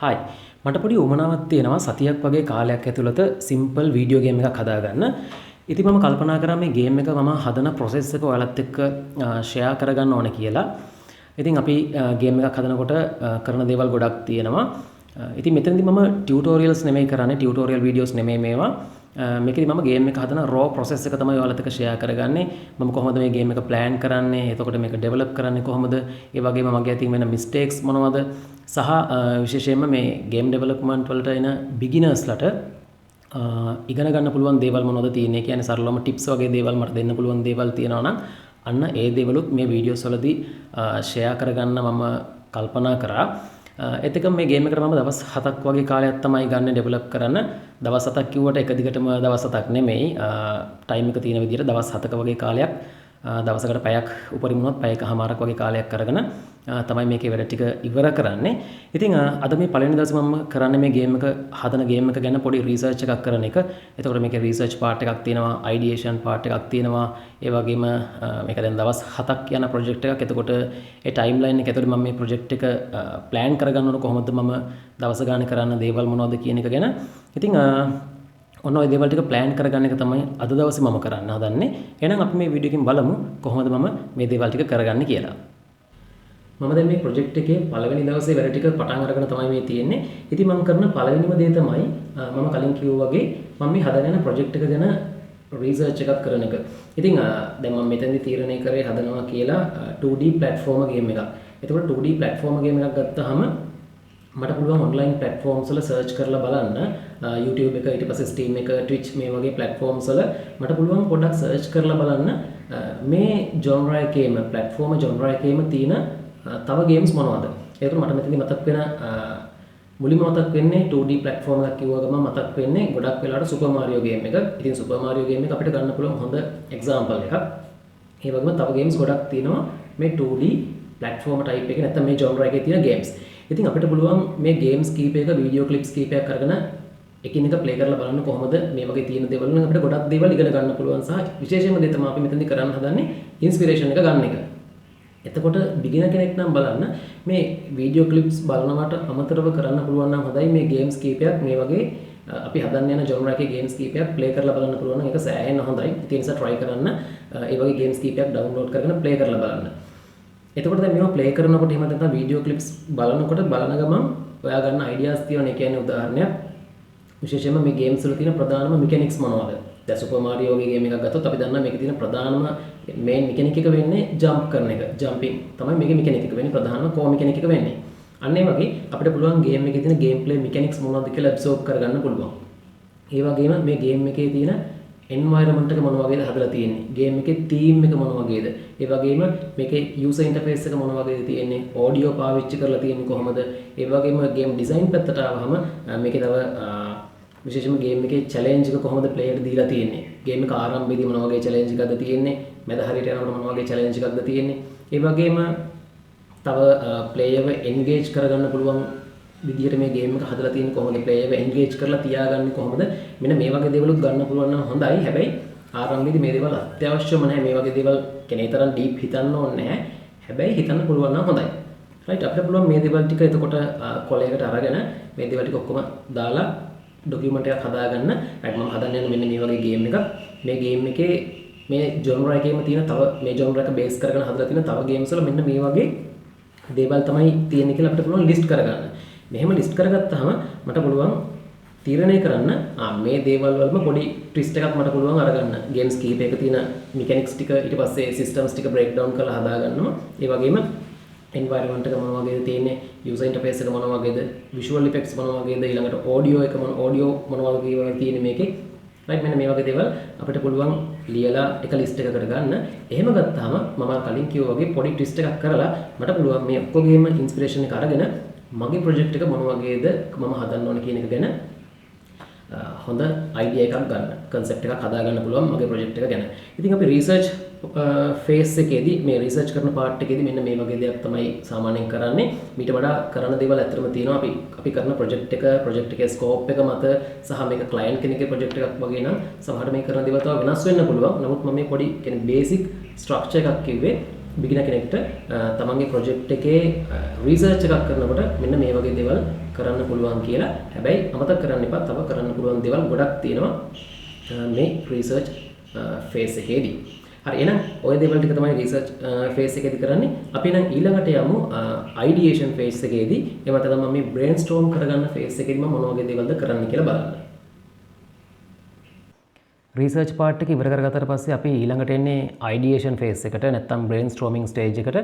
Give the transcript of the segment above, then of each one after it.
හයි මට පොඩි උමනාවක් තියෙනවා සතියක් වගේ කාලයක් ඇතුළත සිම්පල් වීඩියෝ ගේම් එකක් හදාගන්න. ඉතින් මම කල්පනා කරා මේ ගේම් එක මම හදන ප්‍රොසෙස් එක ඔයාලත් එක්ක ෂෙයා කරගන්න ඕනේ කියලා. ඉතින් අපි ගේම් එකක් හදනකොට කරන දේවල් ගොඩක් තියෙනවා. ඉතින් මෙතනදී මම ටියුටෝරියල්ස් නෙමෙයි කරන්නේ, ටියුටෝරියල් වීඩියෝස් නෙමෙයි මේවා. මේකදී මම ගේම් එක හදන රෝ ප්‍රොසෙස් එක තමයි ඔයාලත් එක්ක ෂෙයා කරගන්නේ. මම කොහොමද මේ ගේම් එක ප්ලෑන් කරන්නේ, එතකොට මේක ඩෙවලොප් කරන්නේ කොහොමද, ඒ වගේම මගේ අතින් වෙන මිස්ටේක්ස් මොනවද, සහ විශේෂයෙන්ම මේ ගේම් ඩෙවලොප්මන්ට් වලට එන බිගිනර්ස්ලට ඉගෙන ගන්න පුළුවන් දේවල් මොනවද තියෙන්නේ, කියන්නේ සරලවම ටිප්ස් වගේ දේවල් මට දෙන්න පුළුවන් දේවල් තියෙනවා නම් අන්න ඒ දේවලුත් මේ වීඩියෝස් වලදී ෂෙයා කරගන්න මම කල්පනා කරා. එතකම මේ ගේම් එකට මම දවස් 7ක් වගේ කාලයක් තමයි ගන්න ඩෙවලොප් කරන්න. දවස් 7ක් කිව්වට එක දිගටම දවස් 7ක් නෙමෙයි. ටයිම් එක තියෙන විදිහට දවස් 7ක වගේ කාලයක්, දවසකට පැයක් උපරිම වුණොත් පැයකමාරක් වගේ කාලයක් අරගෙන තමයි මේකේ වැඩ ටික ඉවර කරන්නේ. ඉතින් අද මේ පළවෙනි දවසේ මම කරන්නේ මේ ගේම් එක හදන ගේම් එක ගැන පොඩි රිසර්ච් එකක් කරන එක. එතකොට මේකේ රිසර්ච් පාර්ට් එකක් තියෙනවා, අයිඩියේෂන් පාර්ට් එකක් තියෙනවා. ඒ වගේම මේක දැන් දවස් 7ක් යන ප්‍රොජෙක්ට් එකක්. එතකොට ඒ ටයිම් ලයින් එක ඇතුළේ මම මේ ප්‍රොජෙක්ට් එක ප්ලෑන් කරගන්න ඕන කොහොමද මම දවස ගානේ කරන්න දේවල් මොනවද කියන එක ගැන. ඉතින් ඔන්න ඔය දේවල් ටික ප්ලෑන් කරගන්න එක තමයි අද දවසේ මම කරන්න හදන්නේ. එහෙනම් අපි මේ වීඩියෝ එකෙන් බලමු කොහොමද මම මේ දේවල් ටික කරගන්නේ කියලා. මම දැන් මේ ප්‍රොජෙක්ට් එකේ පළවෙනි දවසේ වැඩ ටික පටන් අරගෙන තමයි මේ තියෙන්නේ. ඉතින් මම කරන පළවෙනිම දේ තමයි මම කලින් කිව්වා වගේ මම මේ හදන යන ප්‍රොජෙක්ට් එක ගැන රිසර්ච් එකක් කරන එක. ඉතින් දැන් මම මෙතනදී තීරණය කරේ හදනවා කියලා 2D platform ගේම් එකක්. එතකොට 2D platform ගේම් එකක් ගත්තාම මට පුළුවන් ඔන්ලයින් platforms වල search කරලා බලන්න, YouTube එක, ඊට පස්සේ Steam එක, Twitch මේ වගේ platforms වල මට පුළුවන් පොඩ්ඩක් search කරලා බලන්න මේ genre එකේම platform genre එකේම තියෙන තව games මොනවද. ඒකට මට මෙතනදී මතක් වෙන මුලින්ම මතක් වෙන්නේ 2D platform එකක් කිව්ව ගමන් මතක් වෙන්නේ ගොඩක් වෙලාවට Super Mario game එක. ඉතින් Super Mario game එක අපිට ගන්න පුළුවන් හොඳ example එකක්. ඒ වගේම තව games ගොඩක් තියෙනවා මේ 2D platform type එකේ නැත්නම් මේ genre එකේ තියෙන games. ඉතින් අපිට පුළුවන් මේ games කීපයක වීඩියෝ ක්ලිප්ස් කීපයක් අරගෙන එකිනෙක ප්ලේ කරලා බලන්න කොහොමද මේ වගේ තියෙන දේවල් වලින් අපිට ගොඩක් දේවල් ඉගෙන ගන්න පුළුවන්, සහ විශේෂයෙන්ම දේ තමයි අපි මෙතනදී කරන්න හදන්නේ ඉන්ස්පිරේෂන් එක ගන්න එක. එතකොට බිගිනර් කෙනෙක් නම් බලන්න මේ වීඩියෝ ක්ලිප්ස් බලනවට අමතරව කරන්න පුළුවන් නම් හොඳයි මේ ගේම්ස් කීපයක් මේ වගේ අපි හදන්න යන genre එකේ ගේම්ස් කීපයක් ප්ලේ කරලා බලන්න පුළුවන් නම් ඒක සෑහෙන හොඳයි. ඉතින් ඒ නිසා try කරන්න ඒ වගේ ගේම්ස් කීපයක් ඩවුන්ලෝඩ් කරගෙන ප්ලේ කරලා බලන්න. එතකොට දැන් මේවා ප්ලේ කරනකොට එහෙම නැත්නම් වීඩියෝ ක්ලිප්ස් බලනකොට බලන ගමන් ඔයා ගන්න අයිඩියාස් තියෙනවා. ඒ කියන්නේ උදාහරණයක් විශේෂයෙන්ම මේ ගේම්ස් වල තියෙන ප්‍රධානම මෙකැනික්ස් මොනවද? දැන් සුපර් මාරියෝ වගේ ගේම් එකක් ගත්තොත් අපි දන්නවා මේකේ තියෙන ප්‍රධානම මේන් මෙකැනික් එක වෙන්නේ ජම්ප් කරන එක. ජම්පින් තමයි මේකේ මෙකැනික් එක වෙන්නේ, ප්‍රධානම කෝ මෙකැනික් එක වෙන්නේ. අන්න ඒ වගේ අපිට පුළුවන් ගේම් එකේ තියෙන ගේම් ප්ලේ මෙකැනික්ස් මොනවද කියලා ඇබ්සෝබ් කරගන්න පුළුවන්. ඒ වගේම මේ ගේම් එකේ තියෙන environment එක මොන වගේද හදලා තියෙන්නේ, ගේම් එකේ theme එක මොන වගේද, ඒ වගේම මේකේ user interface එක මොන වගේද තියෙන්නේ, audio පාවිච්චි කරලා තියෙන්නේ කොහොමද, ඒ වගේම ගේම් ඩිසයින් පැත්තට ආවම මේකේ තව විශේෂයෙන්ම ගේම් එකේ challenge එක කොහොමද player දීලා තියෙන්නේ, ගේම් එක ආරම්භයේදී මොන වගේ challenge එකක්ද තියෙන්නේ, මැද හරියට යනකොට මොන වගේ challenge එකක්ද තියෙන්නේ, ඒ වගේම තව player engage කරගන්න පුළුවන් විදිහට මේ ගේම් එක හදලා තියෙන්නේ කොහොමද, ප්ලේයර්ව එන්ගේජ් කරලා තියාගන්නේ කොහොමද, මෙන්න මේ වගේ දේවලුත් ගන්න පුළුවන් නම් හොඳයි. හැබැයි ආරම්භයේදී මේ දේවල් අත්‍යවශ්‍යම නැහැ. මේ වගේ දේවල් කෙනේ තරම් ඩීප් හිතන්න ඕනේ නැහැ. හැබැයි හිතන්න පුළුවන් නම් හොඳයි. රයිට්, අපිට පුළුවන් මේ දේවල් ටික එතකොට කොලයකට අරගෙන මේ දේවල් ටික ඔක්කොම දාලා ඩොකියුමන්ට් එකක් හදාගන්න. රයිට්, මම හදන්න යන මෙන්න මේ වගේ ගේම් එකක්. මේ ගේම් එකේ මේ genre එකේම තියෙන තව මේ genre එක බේස් කරගෙන හදලා තියෙන තව ගේම්ස් වල මෙන්න මේ වගේ දේවල් තමයි තියෙන්නේ කියලා අපිට පුළුවන් ලිස්ට් කරගන්න. මෙහෙම ලිස්ට් කරගත්තාම මට පුළුවන් තීරණය කරන්න මේ දේවල් වලම පොඩි ට්විස්ට් එකක් මට පුළුවන් අරගන්න. ගේම්ස් කීපයක තියෙන මෙකැනික්ස් ටික ඊට පස්සේ සිස්ටම්ස් ටික බ්‍රේක් ඩවුන් කරලා හදාගන්නවා. ඒ වගේම එන්වයරන්මන්ට් එක මොන වගේද තියෙන්නේ, යූසර් ඉන්ටර්ෆේස් එක මොන වගේද, විෂුවල් ඉෆෙක්ට්ස් මොන වගේද, ඊළඟට ඔඩියෝ මොන වගේ තියෙන්නේ මේකේ. රයිට්, මෙන්න මේ වගේ දේවල් අපිට පුළුවන් ලියලා එක ලිස්ට් එකකට ගන්න. එහෙම ගත්තාම මම කලින් කිව්වා වගේ පොඩි ට්විස්ට් එකක් කරලා මට පුළුවන් මේ ඔක්කොගේම ඉන්ස්පිරේෂන් එක අරගෙන මගේ ප්‍රොජෙක්ට් එක මොන වගේද මම හදන්න ඕන කියන එක ගැන හොඳ අයිඩියා එකක් ගන්න, කන්සෙප්ට් එකක් හදාගන්න පුළුවන් මගේ ප්‍රොජෙක්ට් එක ගැන. ඉතින් අපි රිසර්ච් ෆේස් එකේදී මේ රිසර්ච් කරන පාර්ට් එකේදී මෙන්න මේ වගේ දේවල් තමයි සාමාන්‍යයෙන් කරන්නේ. ඊට වඩා කරන දේවල් ඇත්තටම තියෙනවා. අපි කරන ප්‍රොජෙක්ට් එකේ ස්කෝප් එක මත සහ මේක ක්ලයන්ට් කෙනෙක්ගේ ප්‍රොජෙක්ට් එකක් වගේ නම් සමහරට මේ කරන දේවල් තව වෙනස් වෙන්න පුළුවන්. නමුත් මම මේ පොඩි කියන්නේ බේසික් ස්ට්‍රක්චර් එකක් කිව්වේ. බිගිනර් කෙනෙක්ට තමන්ගේ ප්‍රොජෙක්ට් එකේ රිසර්ච් එකක් කරනකොට මෙන්න මේ වගේ දේවල් කරන්න පුළුවන් කියලා. හැබැයි අමතක කරන්න එපා තව කරන්න පුළුවන් දේවල් ගොඩක් තියෙනවා මේ රිසර්ච් ෆේස් එකේදී. හරි එහෙනම් ඔය දේවල් ටික තමයි රිසර්ච් ෆේස් එකේදී කරන්නේ. අපි නම් ඊළඟට යමු අයිඩියේෂන් ෆේස් එකේදී. එහෙම නැත්නම් මේ බ්‍රේන්ස්ටෝම් කරගන්න ෆේස් එකේදී මම මොන වගේ දේවල්ද කරන්න කියලා බලන්න. රිසර්ච් පාර්ට් එක ඉවර කරගත්තට පස්සේ අපි ඊළඟට එන්නේ අයිඩියේෂන් ෆේස් එකට නැත්නම් බ්‍රේන්ස්ටෝමින් ස්ටේජ් එකට.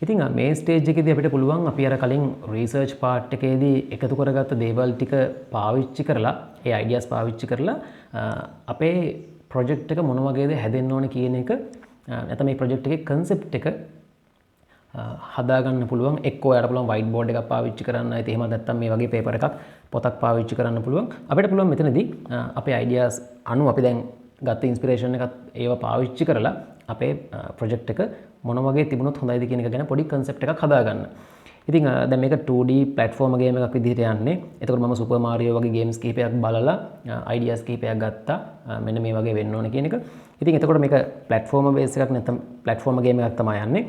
ඉතින් මේ ස්ටේජ් එකේදී අපිට පුළුවන් අපි අර කලින් රිසර්ච් පාර්ට් එකේදී එකතු කරගත්ත දේවල් ටික පාවිච්චි කරලා ඒ අයිඩියාස් පාවිච්චි කරලා අපේ ප්‍රොජෙක්ට් එක මොන වගේද හැදෙන්න ඕන කියන එක නැත්නම් මේ ප්‍රොජෙක්ට් එකේ කන්සෙප්ට් එක හදාගන්න පුළුවන්. එක්කෝ ඔයාලට පුළුවන් වයිට් බෝඩ් එකක් පාවිච්චි කරන්න. ඒත් එහෙම නැත්නම් මේ වගේ පේපර් එකක් පොතක් පාවිච්චි කරන්න පුළුවන්. අපිට පුළුවන් මෙතනදී අපේ අයිඩියාස් අනුව අපි දැන් ගත්ත ඉන්ස්පිරේෂන් එකත් ඒව පාවිච්චි කරලා අපේ ප්‍රොජෙක්ට් එක මොන වගේ තිබුණොත් හොඳයිද කියන එක ගැන පොඩි කන්සෙප්ට් එකක් හදාගන්න. ඉතින් දැන් මේක 2D platform ගේම් එකක් විදිහට යන්නේ. එතකොට මම සුපර් මාරියෝ වගේ ගේම්ස් කීපයක් බලලා අයිඩියාස් කීපයක් ගත්තා. මෙන්න මේ වගේ වෙන්න ඕන කියන එක. ඉතින් එතකොට මේක platform base එකක් නැත්නම් platform ගේම් එකක් තමයි යන්නේ.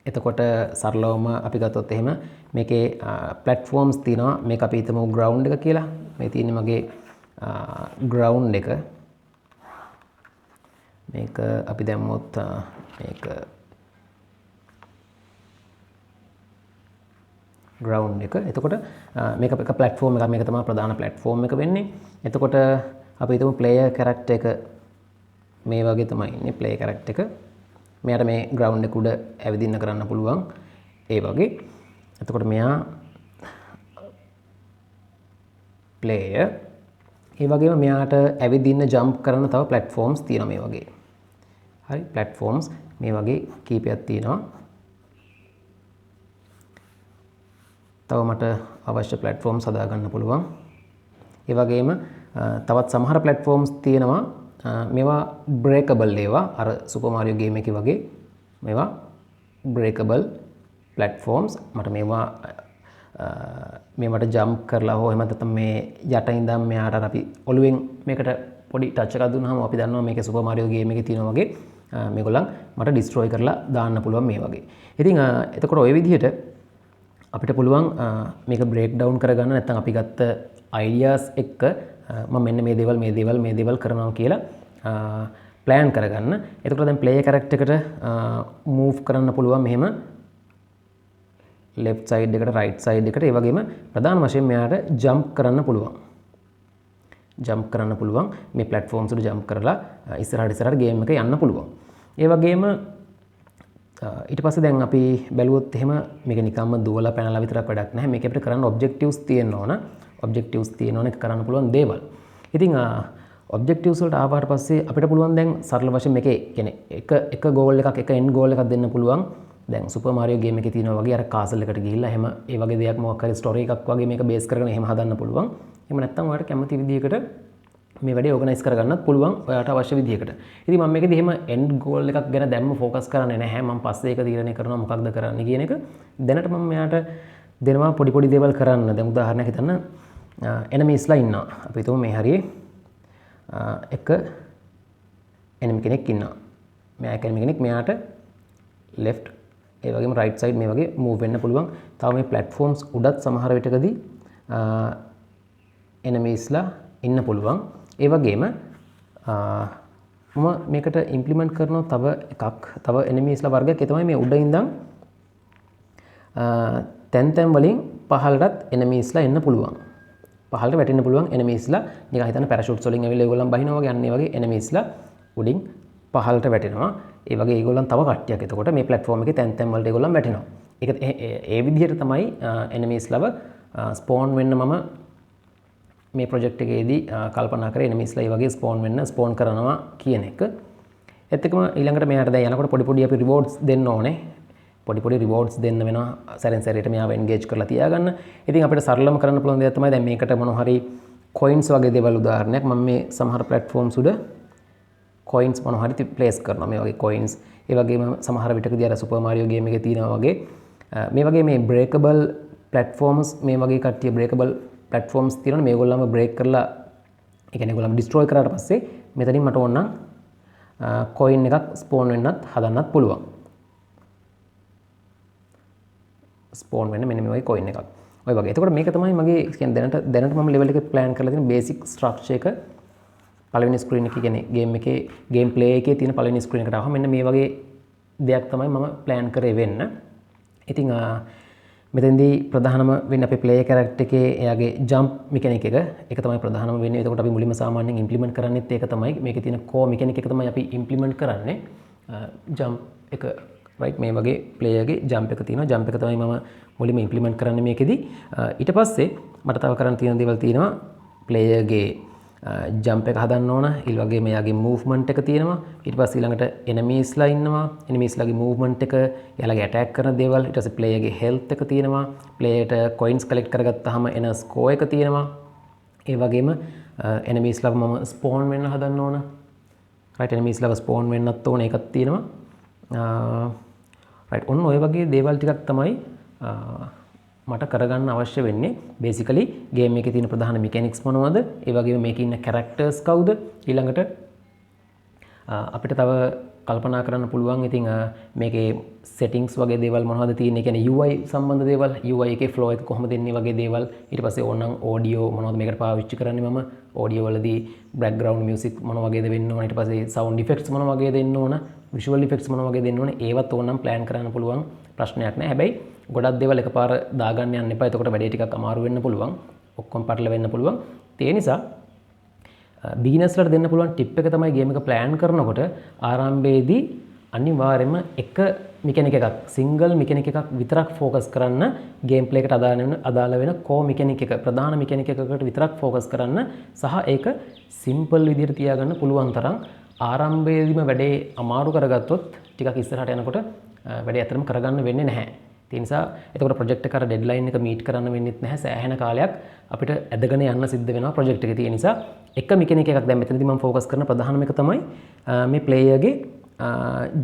එතකොට සරලවම අපි ගත්තොත් එහෙම මේකේ platforms තියෙනවා. මේක අපි හිතමු ground එක කියලා. මේ තියෙන්නේ මගේ ground එක. මේක අපි දැම්මොත් මේක ground එක. එතකොට මේක එක platform එකක්. මේක තමයි ප්‍රධාන platform එක වෙන්නේ. එතකොට අපි හිතමු player character එක මේ වගේ තමයි ඉන්නේ player character එක. මෙයාට මේ ground එක උඩ ඇවිදින්න කරන්න පුළුවන් ඒ වගේ. එතකොට මෙයා player. ඒ වගේම මෙයාට ඇවිදින්න jump කරන තව platforms තියෙනවා මේ වගේ. හරි platforms මේ වගේ කීපයක් තියෙනවා. තව මට අවශ්‍ය platforms හදාගන්න පුළුවන්. ඒ වගේම තවත් සමහර platforms තියෙනවා. මේවා breakable ඒවා අර Super Mario game එකේ වගේ මේවා breakable platforms. මට මේවට jump කරලා හෝ එහෙම නැත්නම් මේ යට ඉඳන් මෙයාට අපි ඔළුවෙන් මේකට පොඩි touch එකක් දුන්නාම අපි දන්නවා මේකේ Super Mario game එකේ තියෙනවා වගේ මේගොල්ලන් මට destroy කරලා දාන්න පුළුවන් මේ වගේ. ඉතින් එතකොට ওই විදිහට අපිට පුළුවන් මේක break down කරගන්න නැත්නම් අපි ගත්ත ideas එක්ක මම මෙන්න මේ දේවල් කරනවා කියලා plan කරගන්න. එතකොට දැන් player character එකට move කරන්න පුළුවන් මෙහෙම left side එකට right side එකට. ඒ වගේම ප්‍රධාන වශයෙන් මෙයාට jump කරන්න පුළුවන්. මේ platforms වල jump කරලා ඉස්සරහට game එක යන්න පුළුවන්. ඒ වගේම ඊට පස්සේ දැන් අපි බැලුවොත් එහෙම මේක නිකම්ම දුවලා පැනලා විතරක් වැඩක් නැහැ. මේක අපිට කරන්න objectives තියෙන්න ඕන. objectives තියෙන්න ඕන ඒක කරන්න පුළුවන් දේවල්. ඉතින් objectives වලට ආවට පස්සේ අපිට පුළුවන් දැන් සරල වශයෙන් මේකේ කියන්නේ එක goal එකක් එක end goal එකක් දෙන්න පුළුවන්. දැන් Super Mario game එකේ තියෙනවා වගේ අර castle එකට ගිහිල්ලා එහෙම ඒ වගේ දෙයක් මොකක් හරි story එකක් වගේ මේක base කරගෙන එහෙම හදන්න පුළුවන්. එහෙම නැත්නම් ඔයාලට කැමති විදිහකට මේ වැඩේ organize කරගන්නත් පුළුවන් ඔයාලට අවශ්‍ය විදිහකට. ඉතින් මම මේකදී එහෙම end goal එකක් ගැන දැම්ම focus කරන්නේ නැහැ. මම පස්සේ ඒක තීරණය කරනවා මොකක්ද කරන්න කියන එක. දැනට මම මෙයාට දෙනවා පොඩි දේවල් කරන්න. දැන් උදාහරණයක් හිතන්න enemies ලා ඉන්නවා. අපි හිතමු මේ හරියේ එක enemy කෙනෙක් ඉන්නවා. මෙයා enemy කෙනෙක් මෙයාට left ඒ වගේම right side මේ වගේ move වෙන්න පුළුවන්. තව මේ platforms උඩත් සමහර විටකදී enemies ලා ඉන්න පුළුවන්. ඒ වගේම මම මේකට implement කරනවා තව enemies ලා වර්ගයක්. ඒ තමයි මේ උඩ ඉඳන් තැන් වලින් පහළටත් enemies ලා එන්න පුළුවන්. පහළට වැටෙන්න පුළුවන් enemies ලා. නිකන් හිතන්න parachutes වලින් ඇවිල්ලා ඒගොල්ලන් බහිනවා වගේ අන්න ඒ වගේ enemies ලා උඩින් පහළට වැටෙනවා. ඒ වගේ ඒගොල්ලන් තව කට්ටියක් එතකොට මේ platform එකේ තැන් වලට ඒගොල්ලන් වැටෙනවා. ඒක ඒ විදිහට තමයි enemies ලව spawn වෙන්න මම මේ project එකේදී කල්පනා කරේ enemies ලා ඒ වගේ spawn කරනවා කියන එක. ඒත් එක්කම ඊළඟට මෙයාට දැන් යනකොට පොඩි අපි rewards දෙන්න ඕනේ. පොඩි rewards දෙන්න වෙනවා සැරෙන් සැරේට මෙයාව engage කරලා තියාගන්න. ඉතින් අපිට සරලම කරන්න පුළුවන් දේ තමයි දැන් මේකට මොන හරි coins වගේ දේවල් උදාහරණයක් මම මේ සමහර platforms උඩ coins මොන හරි place කරනවා. මේ වගේ coins ඒ වගේම සමහර විටකදී අර Super Mario game එකේ තියෙනවා වගේ මේ වගේ මේ breakable platforms මේ වගේ කට්ටිය breakable platforms තියෙනවා. මේගොල්ලන්ව break කරලා ඒ කියන්නේ ඒගොල්ලන්ව destroy කරාට පස්සේ මෙතනින් මට ඕන නම් coin එකක් spawn වෙන්නත් හදන්නත් පුළුවන්. ස්පෝන් වෙන්න මෙන්න මේ වගේ coin එකක්. ඔය වගේ. එතකොට මේක තමයි මගේ කියන්නේ දැනට මම level එක plan කරලා තියෙන basic structure එක. පළවෙනි ස්ක්‍රීන් එකේ කියන්නේ ගේම් එකේ ගේම් ප්ලේ එකේ තියෙන පළවෙනි ස්ක්‍රීන් එකට ආවම මෙන්න මේ වගේ දෙයක් තමයි මම plan කරේ වෙන්න. ඉතින් මෙතෙන්දී ප්‍රධානම වෙන්නේ අපේ ප්ලේයර් කැරක්ටර් එකේ එයාගේ ජම්ප් මෙකැනික් එක. ඒක තමයි ප්‍රධානම වෙන්නේ. එතකොට අපි මුලින්ම සාමාන්‍යයෙන් ඉම්ප්ලිමන්ට් කරන්නේත් ඒක තමයි. මේකේ තියෙන කෝ මෙකැනික් එක තමයි අපි ඉම්ප්ලිමන්ට් කරන්නේ. ජම්ප් එක රයිට් මේ වගේ ප්ලේයර්ගේ ජම්ප් එක තියෙනවා. ජම්ප් එක තමයි මම මුලින්ම ඉම්ප්ලිමන්ට් කරන්නේ මේකෙදි. ඊට පස්සේ මට තව කරන්න තියෙන දේවල් තියෙනවා. ප්ලේයර්ගේ ජම්ප් එක හදන්න ඕන. ඊළ වගේ මෙයාගේ මූව්මන්ට් එක තියෙනවා. ඊට පස්සේ ඊළඟට එනිමීස්ලා ඉන්නවා. එනිමීස්ලාගේ මූව්මන්ට් එක, එයාලගේ ඇටැක් කරන දේවල්, ඊට පස්සේ ප්ලේයර්ගේ හෙල්ත් එක තියෙනවා. ප්ලේයර්ට කොයින්ස් කලෙක්ට් කරගත්තාම එන ස්කෝර් එක තියෙනවා. ඒ වගේම එනිමීස්ලාව මම ස්පෝන් වෙන්න හදන්න ඕන. රයිට් එනිමීස්ලාව ස්පෝන් වෙන්නත් ඕන ඒකත් තියෙනවා. රයිට් ඔන්න ඔය වගේ දේවල් ටිකක් තමයි මට කරගන්න අවශ්‍ය වෙන්නේ. බේසිකලි ගේම් එකේ තියෙන ප්‍රධාන මෙකැනික්ස් මොනවද? ඒ වගේම මේකේ ඉන්න කැරක්ටර්ස් කවුද? ඊළඟට අපිට තව කල්පනා කරන්න පුළුවන් ඉතින් මේකේ සෙටින්ග්ස් වගේ දේවල් මොනවද තියෙන්නේ? කියන්නේ UI සම්බන්ධ දේවල්, UI එකේ ෆ්ලෝ එක කොහොමද එන්නේ වගේ දේවල්. ඊට පස්සේ ඕනනම් ඔඩියෝ මොනවද මේකට පාවිච්චි කරන්නේ මම? ඔඩියෝ වලදී බෑක්ග්‍රවුන්ඩ් මියුසික් මොන වගේද වෙන්න ඕන? ඊට පස්සේ සවුන්ඩ් ඉෆෙක්ට්ස් මොන වගේද දෙන්න ඕන? විෂුවල් ඉෆෙක්ට්ස් මොන වගේ දෙන්න ඕන? ඒවත් ඕනනම් ප්ලෑන් කරන්න පුළුවන්. ප්‍රශ්නයක් නැහැ. හැබැයි ගොඩක් දේවල් එකපාර දාගන්න යන්න එපා. එතකොට වැඩේ ටිකක් අමාරු වෙන්න පුළුවන්. ඔක්කොම පටල වෙන්න පුළුවන්. ඒ නිසා බිග්නර්ස්ලට දෙන්න පුළුවන් ටිප් එක තමයි ගේම් එක ප්ලෑන් කරනකොට ආරම්භයේදී අනිවාර්යයෙන්ම එක මෙකැනික් එකක් සිංගල් මෙකැනික් එකක් විතරක් ෆෝකස් කරන්න. ගේම් ප්ලේ එකට අදාළ වෙන කෝ මෙකැනික් එක ප්‍රධාන මෙකැනික් එකකට විතරක් ෆෝකස් කරන්න සහ ඒක සිම්පල් විදිහට තියාගන්න පුළුවන් තරම් ආරම්භයේදීම වැඩේ අමාරු කරගත්තොත් ටිකක් ඉස්සරහට යනකොට වැඩේ ඇත්තටම කරගන්න වෙන්නේ නැහැ. ඒ නිසා එතකොට ප්‍රොජෙක්ට් එක අර ඩෙඩ්ලයින් එක මීට් කරන්න වෙන්නේත් නැහැ. සෑහෙන කාලයක් අපිට ඇදගෙන යන්න සිද්ධ වෙනවා ප්‍රොජෙක්ට් එකේ. ඒ නිසා එක මෙකැනික් එකක් දැන් මෙතනදී මම ફોකස් කරන ප්‍රධානම එක තමයි මේ ප්ලේයර්ගේ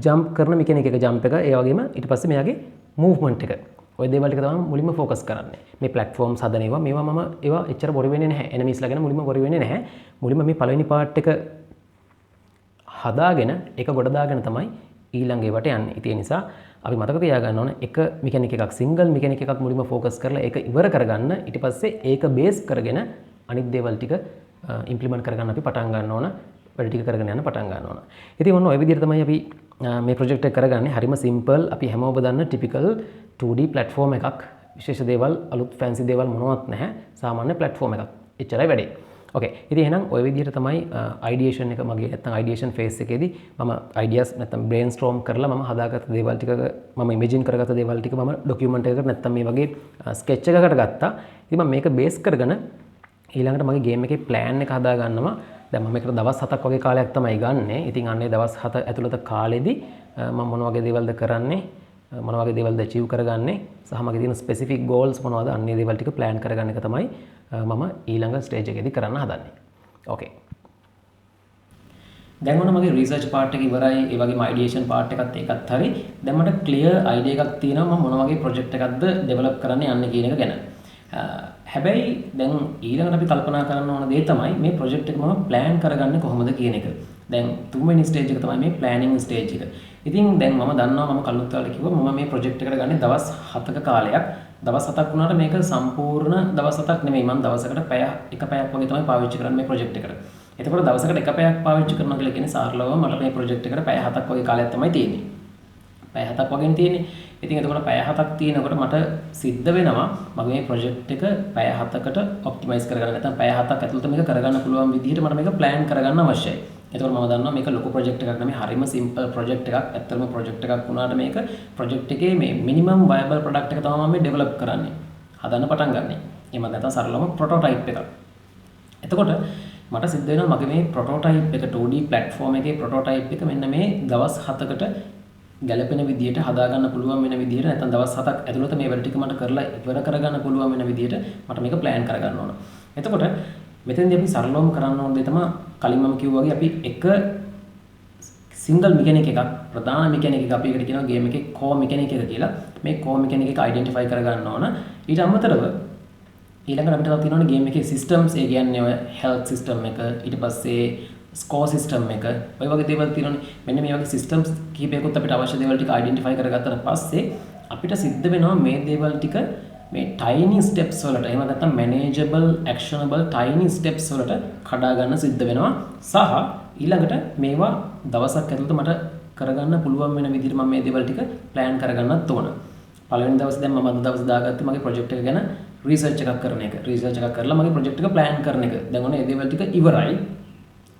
ජම්ප් කරන මෙකැනික් එක ජම්ප් එක. ඒ වගේම ඊට පස්සේ මෙයාගේ මූව්මන්ට් එක. ඔය දේවල් ටික තමයි මුලින්ම ફોකස් කරන්නේ. මේ ප්ලැට්ෆෝම්ස් හදන මේවා මම ඒවා එච්චර බොරු වෙන්නේ නැහැ. එනිමීස්ලා ගැන මුලින්ම බොරු වෙන්නේ නැහැ. මුලින්ම මේ පළවෙනි පාර්ට් එක හදාගෙන ඒක ගොඩ දාගෙන තමයි ඊළඟ ඒවට යන්නේ. ඉතින් ඒ නිසා අපි මතක තියාගන්න ඕන එක මෙකැනික් එකක් සිංගල් මෙකැනික් එකක් මුලින්ම ફોකස් කරලා ඒක ඉවර කරගන්න. ඊට පස්සේ ඒක බේස් කරගෙන අනිත් දේවල් ටික ඉම්ප්ලිමන්ට් කරගන්න අපි පටන් ගන්න ඕන. වැඩ ටික කරගෙන යන්න පටන් ගන්න ඕන. ඉතින් ඔන්න ඔය විදිහට තමයි අපි මේ ප්‍රොජෙක්ට් එක කරගන්නේ. හරිම සිම්පල්. අපි හැමෝම දන්න ටිපිකල් 2D ප්ලැට්ෆෝම් එකක්. විශේෂ දේවල් අලුත් ෆැන්සි දේවල් මොනවත් නැහැ. සාමාන්‍ය ප්ලැට්ෆෝම් එකක්. එච්චරයි වැඩේ. ඕකේ. ඉතින් එහෙනම් ඔය විදිහට තමයි අයිඩියේෂන් එක මගේ නැත්නම් අයිඩියේෂන් ෆේස් එකේදී මම අයිඩියාස් නැත්නම් බ්‍රේන්ස්ටෝම් කරලා මම හදාගත්ත දේවල් ටික මම ඉමේජින් කරගත්ත දේවල් ටික මම ඩොකියුමන්ට් එකකට නැත්නම් මේ වගේ ස්කෙච් එකකට ගත්තා. ඉතින් මම මේක බේස් කරගෙන ඊළඟට මගේ ගේම් එකේ ප්ලෑන් එක හදා ගන්නවා. දැන් මම මේකට දවස් 7ක් වගේ කාලයක් තමයි ගන්නෙ. ඉතින් අන්නේ දවස් 7 ඇතුළත කාලෙදී මම මොන වගේ දේවල්ද කරන්නේ, මොන වගේ දේවල්ද අචීව් කරගන්නේ සහ මගේ තියෙන ස්පෙસિෆික් ගෝල්ස් මොනවද අන්නේ දේවල් ටික ප්ලෑන් කරගන්න එක තමයි මම ඊළඟ ස්ටේජ් එකේදී කරන්න හදන්නේ. ඕකේ. දැන් ඔන්න මගේ රිසර්ච් පාර්ට් එක ඉවරයි. ඒ වගේම අයිඩියේෂන් පාර්ට් එකත් ඒකත් හරි. දැන් මට ක්ලියර් අයිඩියා එකක් තියෙනවා මම මොන වගේ ප්‍රොජෙක්ට් එකක්ද ඩෙවලොප් කරන්න යන්නේ කියන එක ගැන. හැබැයි දැන් ඊළඟට අපි කල්පනා කරන්න ඕන දේ තමයි මේ ප්‍රොජෙක්ට් එක මම ප්ලෑන් කරගන්නේ කොහොමද කියන එක. දැන් තුන්වෙනි ස්ටේජ් එක තමයි මේ ප්ලෑනින් ස්ටේජ් එක. ඉතින් දැන් මම දන්නවා මම කලින් කාලේ කිව්වා මම මේ ප්‍රොජෙක්ට් එකට ගන්නේ දවස් 7ක කාලයක්. දවස් 7ක් වුණාට මේක සම්පූර්ණ දවස් 7ක් නෙමෙයි. මම දවසකට එක පැයක් වගේ තමයි පාවිච්චි කරන්නේ මේ ප්‍රොජෙක්ට් එකට. එතකොට දවසකට එක පැයක් පාවිච්චි කරනවා කියලා කියන්නේ සාරලවම මට මේ ප්‍රොජෙක්ට් එකට පැය 7ක් වගේ කාලයක් තමයි තියෙන්නේ. පැය 7ක් වගේ තියෙන්නේ. ඉතින් එතකොට පැය 7ක් තියෙනකොට මට සිද්ධ වෙනවා මගේ මේ ප්‍රොජෙක්ට් එක පැය 7කට ඔප්ටිමයිස් කරගන්න. නැත්නම් පැය 7ක් ඇතුළත මේක කරගන්න පුළුවන් විදිහට මට මේක ප්ලෑන් කරගන්න අවශ්‍යයි. එතකොට මම දන්නවා මේක ලොකු ප්‍රොජෙක්ට් එකක් නෙමෙයි. හරිම සිම්පල් ප්‍රොජෙක්ට් එකක්. ඇත්තටම ප්‍රොජෙක්ට් එකක් වුණාට මේක ප්‍රොජෙක්ට් එකේ මේ මිනිමම් වයබල් ප්‍රොඩක්ට් එක තමයි මම මේ ඩෙවලොප් කරන්නේ. හදන්න පටන් ගන්නෙ. එහෙම නැත්නම් සරලවම ප්‍රොටෝටයිප් එකක්. එතකොට මට සිද්ධ වෙනවා මගේ මේ ප්‍රොටෝටයිප් එක 2D ප්ලැට්ෆෝම් එකේ ප්‍රොටෝටයිප් එක මෙන්න මේ දවස් 7කට ගැලපෙන විදිහට හදාගන්න පුළුවන් වෙන විදිහට නැත්නම් දවස් 7ක් ඇතුළත මේ වැඩ ටික මට කරලා ඉවර කරගන්න පුළුවන් වෙන විදිහට මට මේක ප්ලෑන් කරගන්න ඕන. එතකොට මෙතෙන්දී අපි සරලවම කරන්න ඕන දේ තමයි කලින් මම කිව්වා වගේ අපි එක සිංගල් මෙකැනික් එකක් ප්‍රධාන මෙකැනික් එක අපි එකට කියනවා ගේම් එකේ කෝ මෙකැනික් එක කියලා. මේ කෝ මෙකැනික් එක අයිඩෙන්ටිෆයි කරගන්න ඕන. ඊට අමතරව ඊළඟට අපිට තව තියෙනවනේ ගේම් එකේ සිස්ටම්ස් ඒ කියන්නේ ඔය හෙල්ත් සිස්ටම් එක ඊට පස්සේ ස්කෝර් සිස්ටම් එක ඔය වගේ දේවල් තියෙනවනේ. මෙන්න මේ වගේ සිස්ටම්ස් කිහිපයකට අපිට අවශ්‍ය දේවල් ටික අයිඩෙන්ටිෆයි කරගත්තට පස්සේ අපිට සිද්ධ වෙනවා මේ දේවල් ටික මේ tiny steps වලට එහෙම නැත්නම් manageable actionable tiny steps වලට කඩා ගන්න සිද්ධ වෙනවා සහ ඊළඟට මේවා දවසක් ඇතුළත මට කරගන්න පුළුවන් වෙන විදිහට මම මේ දේවල් ටික plan කරගන්නත් ඕන. පළවෙනි දවසේ දැන් මම අද දවසේ දාගත්තේ මගේ project එක ගැන research එකක් කරන එක. research එකක් කරලා මගේ project එක plan කරන එක. දැන් ඔන්න මේ දේවල් ටික ඉවරයි.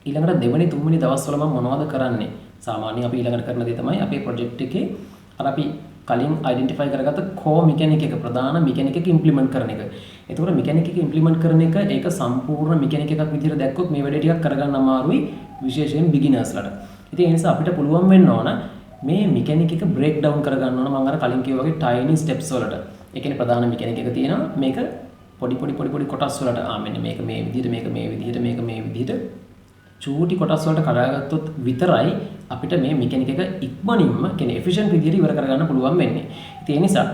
ඊළඟට දෙවෙනි තුන්වෙනි දවස්වල මම මොනවද කරන්නේ? සාමාන්‍යයෙන් අපි ඊළඟට කරන දේ තමයි අපේ project එකේ අර අපි කලින් identify කරගත්ත core mechanic එක ප්‍රධාන mechanic එක implement කරන එක. එතකොට mechanic එක implement කරන එක ඒක සම්පූර්ණ mechanic එකක් විදිහට දැක්කොත් මේ වැඩේ ටිකක් කරගන්න අමාරුයි විශේෂයෙන් beginners ලට. ඉතින් ඒ නිසා අපිට පුළුවන් වෙන්න ඕන මේ mechanic එක break down කරගන්න ඕන මම අර කලින් කිව්වා වගේ tiny steps වලට. ඒ කියන්නේ ප්‍රධාන mechanic එක තියෙනවා මේක පොඩි කොටස් වලට මෙන්න මේක මේ විදිහට මේක මේ විදිහට මේක මේ විදිහට චූටි කොටස් වලට කඩාගත්තොත් විතරයි අපිට මේ mechanic එක ඉක්මනින්ම කියන්නේ efficient විදිහට ඉවර කරගන්න පුළුවන් වෙන්නේ. ඉතින් ඒ නිසා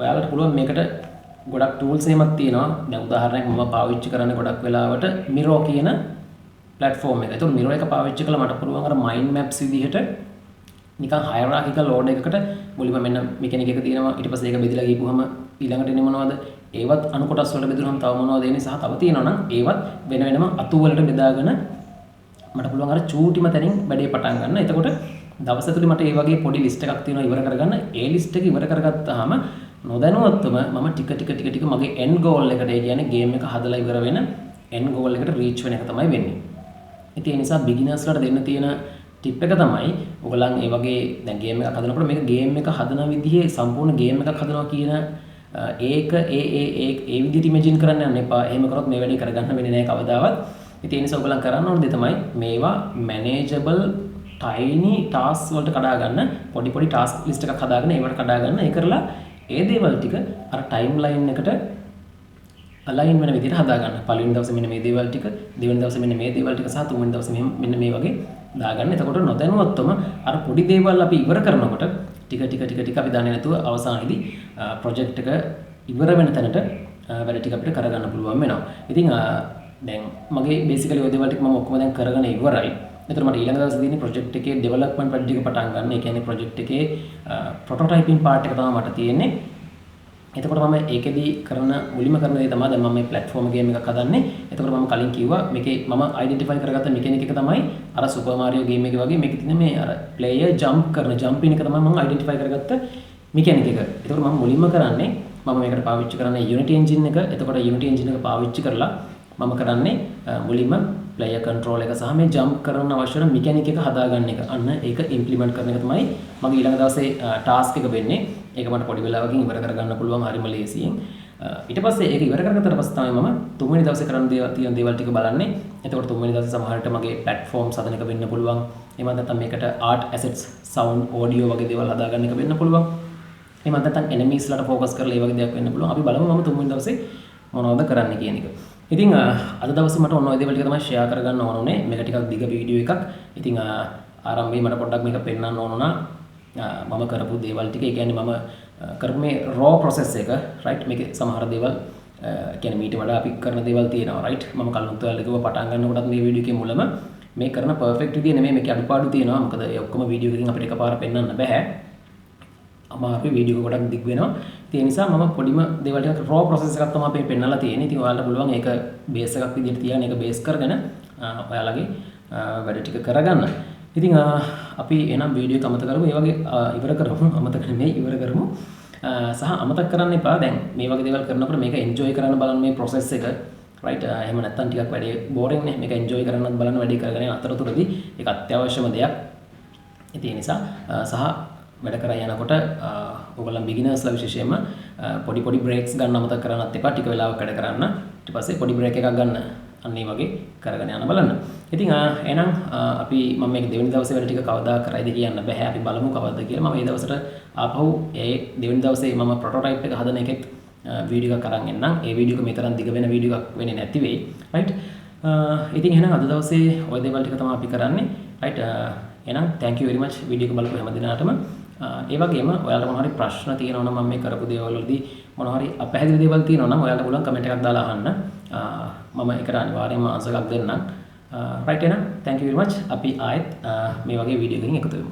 ඔයාලට පුළුවන් මේකට ගොඩක් tools එහෙමත් තියෙනවා. දැන් උදාහරණයක් මම පාවිච්චි කරන්නේ ගොඩක් වෙලාවට Miro කියන platform එක. ඒතකොට Miro එක පාවිච්චි කළා මට පුළුවන් අර mind maps විදිහට නිකන් hierarchical order එකකට මුලින්ම මෙන්න mechanic එක තියෙනවා. ඊට පස්සේ ඒක බෙදලා ගිහුවම ඊළඟට එන්නේ මොනවද? ඒවත් අණු කොටස් වලට බෙදුනහම තව මොනවද එන්නේ සහ තව තියෙනවා නම් ඒවත් වෙන වෙනම අතු වලට බෙදාගෙන මට පුළුවන් අර චූටිම තැනින් වැඩේ පටන් ගන්න. එතකොට දවස් ඇතුලේ මට ඒ වගේ පොඩි ලිස්ට් එකක් තියෙනවා ඉවර කරගන්න. ඒ ලිස්ට් එක ඉවර කරගත්තාම නොදැනුවත්වම මම ටික මගේ end goal එකට ඒ කියන්නේ game එක හදලා ඉවර වෙන end goal එකට reach වෙන එක තමයි වෙන්නේ. ඉතින් ඒ නිසා beginners ලට දෙන්න තියෙන ටිප් එක තමයි ඔයගොල්ලන් ඒ වගේ දැන් game එකක් හදනකොට මේක game එක හදන විදිහේ සම්පූර්ණ game එකක් හදනවා කියන ඒක ඒ විදිහට ඉමේජින් කරන්න යන්න එපා. එහෙම කරොත් මේ වැඩේ කරගන්න වෙන්නේ නැහැ කවදාවත්. ඉතින් ඒ නිසා ඔයගොල්ලන් කරන්න ඕන දේ තමයි මේවා manageable tiny tasks වලට කඩා ගන්න පොඩි task list එකක් හදාගෙන ඒවට කඩා ගන්න. ඒ කරලා ඒ දේවල් ටික අර timeline එකට align වෙන විදිහට හදා ගන්න. පළවෙනි දවසේ මෙන්න මේ දේවල් ටික, දෙවෙනි දවසේ මෙන්න මේ දේවල් ටික සහ තුන්වෙනි දවසේ මෙන්න මේ වගේ දාගන්න. එතකොට නොදැනුවත්වම අර පොඩි දේවල් අපි ඉවර කරනකොට ටික අපි දන්නේ නැතුව අවසානයේදී project එක ඉවර වෙන තැනට වැඩ ටික අපිට කරගන්න පුළුවන් වෙනවා. ඉතින් දැන් මගේ basically ඔය දේවල් ටික මම ඔක්කොම දැන් කරගෙන ඉවරයි. එතකොට මට ඊළඟ දවසේ තියෙන්නේ project එකේ development වැඩ ටික පටන් ගන්න. ඒ කියන්නේ project එකේ prototyping part එක තමයි මට තියෙන්නේ. එතකොට මම ඒකෙදී මුලින්ම කරන දේ තමයි දැන් මම මේ platform game එකක් හදන්නේ. එතකොට මම කලින් කිව්වා මේකේ මම identify කරගත්ත mechanic එක තමයි අර Super Mario game එකේ වගේ මේකේ තියෙන මේ අර player jumping එක තමයි මම identify කරගත්ත mechanic එක. එතකොට මම මුලින්ම කරන්නේ මම මේකට පාවිච්චි කරන්නේ Unity engine එක. එතකොට Unity engine එක පාවිච්චි කරලා මම කරන්නේ මුලින්ම player control එක සහ මේ jump කරන්න අවශ්‍ය වෙන mechanic එක හදාගන්න එක. අන්න ඒක implement කරන එක තමයි මගේ ඊළඟ දවසේ task එක වෙන්නේ. ඒක මට පොඩි වෙලාවකින් ඉවර කරගන්න පුළුවන් හරිම ලේසියෙන්. ඊට පස්සේ ඒක ඉවර කරගත්තට පස්සේ තමයි මම තුන්වෙනි දවසේ කරන්න තියෙන දේවල් ටික බලන්නේ. එතකොට තුන්වෙනි දවසේ සමහරට මගේ platforms හදන එක වෙන්න පුළුවන්. එහෙම නැත්නම් මේකට art assets, sound, audio වගේ දේවල් හදාගන්න එක වෙන්න පුළුවන්. එහෙම නැත්නම් enemies ලට focus කරලා ඒ වගේ දෙයක් වෙන්න පුළුවන්. අපි බලමු මම තුන්වෙනි දවසේ මොනවද කරන්න කියන එක. ඉතින් අද දවසේ මට ඔන්න ඔය දේවල් ටික තමයි share කරගන්න ඕන උනේ. මේක ටිකක් දිග වීඩියෝ එකක්. ඉතින් ආරම්භයේ මට පොඩ්ඩක් මේක පෙන්වන්න ඕන වුණා. මම කරපු දේවල් ටික. ඒ කියන්නේ මම කරපු මේ raw process එක right මේකේ සමහර දේවල් කියන්නේ මීට වඩා අපි කරන දේවල් තියෙනවා right. මම කලින් ඔයාලට කිව්වා පටන් ගන්නකොටත් මේ වීඩියෝ එකේ මුලම මේ කරන perfect විදිය නෙමෙයි මේකේ අඩුපාඩු තියෙනවා. මොකද ඒ ඔක්කොම වීඩියෝ එකකින් අපිට එකපාර පෙන්වන්න බෑ. අමාරුයි වීඩියෝ එක ගොඩක් දිග වෙනවා. ඒ නිසා මම පොඩිම දේවල් ටිකක් raw process එකක් තමයි අපි පෙන්නලා තියෙන්නේ. ඉතින් ඔයාලට පුළුවන් ඒක බේස් එකක් විදිහට තියාගෙන ඒක බේස් කරගෙන ඔයාලගේ වැඩ ටික කරගන්න. ඉතින් අපි එනම් වීඩියෝ එක අමතක කරමු. ඒ වගේ ඉවර කරමු. අමතක නෙමෙයි ඉවර කරමු. සහ අමතක කරන්න එපා. දැන් මේ වගේ දේවල් කරනකොට මේක enjoy කරන්න බලන්න මේ process එක. right එහෙම නැත්නම් ටිකක් වැඩේ boring නේ. මේක enjoy කරන්නත් බලන්න වැඩේ කරගෙන යන අතරතුරදී ඒක අත්‍යවශ්‍යම දෙයක්. ඉතින් ඒ නිසා සහ වැඩ කරා යනකොට ඔයගොල්ලන් beginners ලා විශේෂයෙන්ම පොඩි breaks ගන්න අමතක කරන්නත් එපා. ටික වෙලාවක් වැඩ කරන්න. ඊට පස්සේ පොඩි break එකක් ගන්න. අන්න ඒ වගේ කරගෙන යන්න බලන්න. ඉතින් එහෙනම් අපි මම මේක දෙවෙනි දවසේ වැඩ ටික කවදා කරයිද කියන්න බෑ. අපි බලමු කවද්ද කියලා. මම මේ දවසට ආපහු ඒ දෙවෙනි දවසේ මම prototype එක හදන එකෙත් වීඩියෝ එකක් අරන් එන්නම්. ඒ වීඩියෝ එක මේ තරම් දිග වෙන වීඩියෝ එකක් වෙන්නේ නැති වෙයි. right. ඉතින් එහෙනම් අද දවසේ ওই දේවල් ටික තමයි අපි කරන්නේ. right. එහෙනම් thank you very much video එක බලපු හැම දිනාටම. ඒ වගේම ඔයාලට මොනවා හරි ප්‍රශ්න තියෙනවා නම් මම මේ කරපු දේවල් වලදී මොනවා හරි අපැහැදිලි දේවල් තියෙනවා නම් ඔයාලට පුළුවන් කමෙන්ට් එකක් දාලා අහන්න. මම ඒකට අනිවාර්යයෙන්ම ආන්සර් එකක් දෙන්නම්. right එහෙනම් thank you very much. අපි ආයෙත් මේ වගේ වීඩියෝ එකකින් එකතු වෙමු.